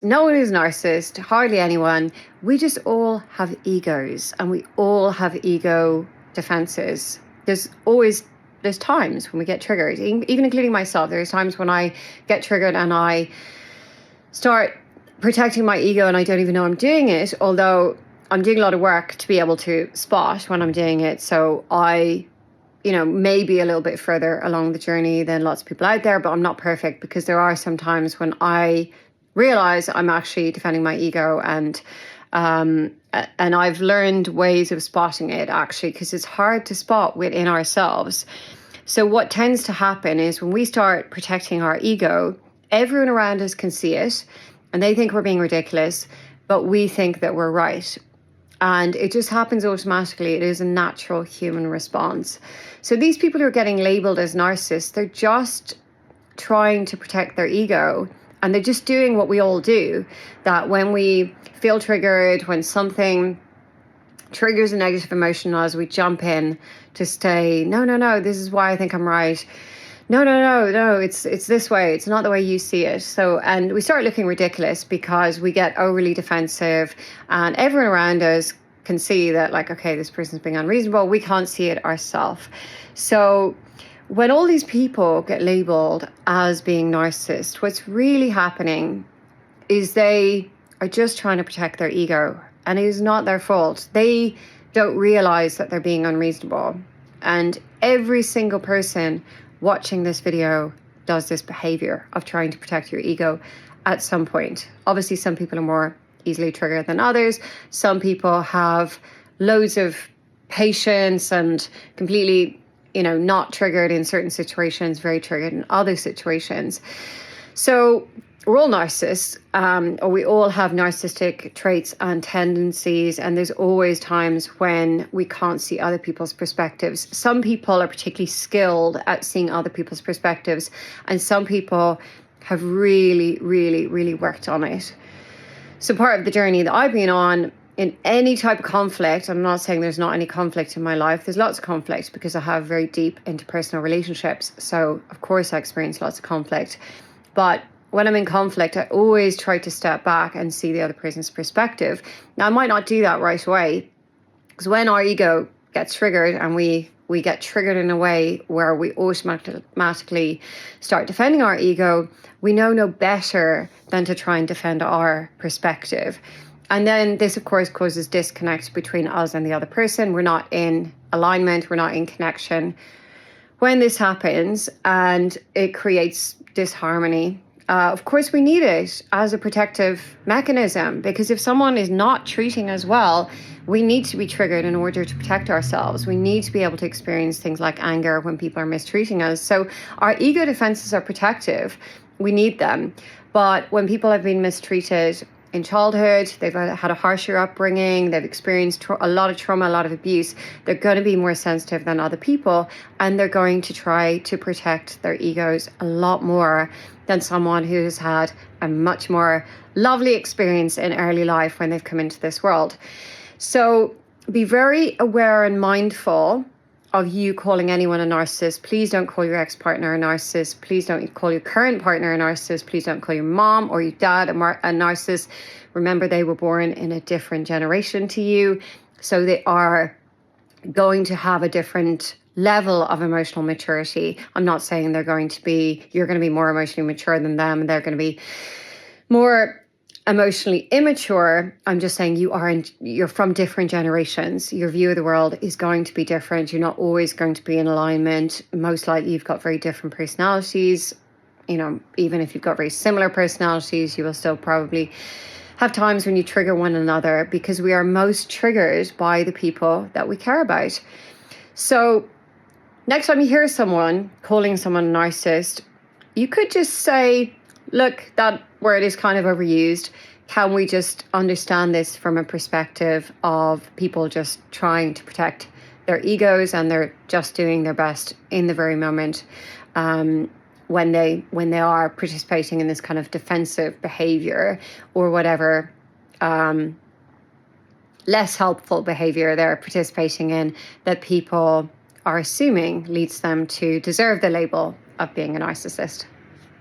No one is a narcissist, hardly anyone. We just all have egos, and we all have ego defenses. There's times when we get triggered, even including myself. There's times when I get triggered and I start protecting my ego and I don't even know I'm doing it, although I'm doing a lot of work to be able to spot when I'm doing it. So I maybe a little bit further along the journey than lots of people out there, but I'm not perfect, because there are some times when I realize I'm actually defending my ego, and I've learned ways of spotting it, actually, because it's hard to spot within ourselves. So what tends to happen is when we start protecting our ego, everyone around us can see it and they think we're being ridiculous, but we think that we're right. And it just happens automatically. It is a natural human response. So these people who are getting labeled as narcissists, they're just trying to protect their ego. And they're just doing what we all do, that when we feel triggered, when something triggers a negative emotion as we jump in to say, no, this is why I think I'm right. No, it's this way. It's not the way you see it. So, and we start looking ridiculous because we get overly defensive, and everyone around us can see that, like, okay, this person's being unreasonable. We can't see it ourselves. So when all these people get labeled as being narcissists, what's really happening is they are just trying to protect their ego, and it is not their fault. They don't realize that they're being unreasonable. And every single person watching this video does this behavior of trying to protect your ego at some point. Obviously, some people are more easily triggered than others. Some people have loads of patience and completely not triggered in certain situations, very triggered in other situations. So we're all narcissists, or we all have narcissistic traits and tendencies, and there's always times when we can't see other people's perspectives. Some people are particularly skilled at seeing other people's perspectives, and some people have really, really, really worked on it. So part of the journey that I've been on in any type of conflict, I'm not saying there's not any conflict in my life. There's lots of conflict because I have very deep interpersonal relationships. So of course I experience lots of conflict. But when I'm in conflict, I always try to step back and see the other person's perspective. Now, I might not do that right away, because when our ego gets triggered and we get triggered in a way where we automatically start defending our ego, we know no better than to try and defend our perspective. And then this, of course, causes disconnect between us and the other person. We're not in alignment. We're not in connection when this happens, and it creates disharmony. Of course, we need it as a protective mechanism, because if someone is not treating us well, we need to be triggered in order to protect ourselves. We need to be able to experience things like anger when people are mistreating us. So our ego defenses are protective. We need them. But when people have been mistreated in childhood, they've had a harsher upbringing, they've experienced a lot of trauma, a lot of abuse, they're going to be more sensitive than other people, and they're going to try to protect their egos a lot more than someone who has had a much more lovely experience in early life when they've come into this world. So be very aware and mindful of you calling anyone a narcissist. Please don't call your ex-partner a narcissist. Please don't call your current partner a narcissist. Please don't call your mom or your dad a narcissist. Remember, they were born in a different generation to you, so they are going to have a different level of emotional maturity. I'm not saying you're going to be more emotionally mature than them, and they're going to be more emotionally immature. I'm just saying you're from different generations. Your view of the world is going to be different. You're not always going to be in alignment. Most likely you've got very different personalities. Even if you've got very similar personalities, you will still probably have times when you trigger one another, because we are most triggered by the people that we care about. So next time you hear someone calling someone a narcissist, you could just say, look, that word is kind of overused. Can we just understand this from a perspective of people just trying to protect their egos, and they're just doing their best in the very moment when they are participating in this kind of defensive behavior or whatever less helpful behavior they're participating in, that people are assuming leads them to deserve the label of being a narcissist.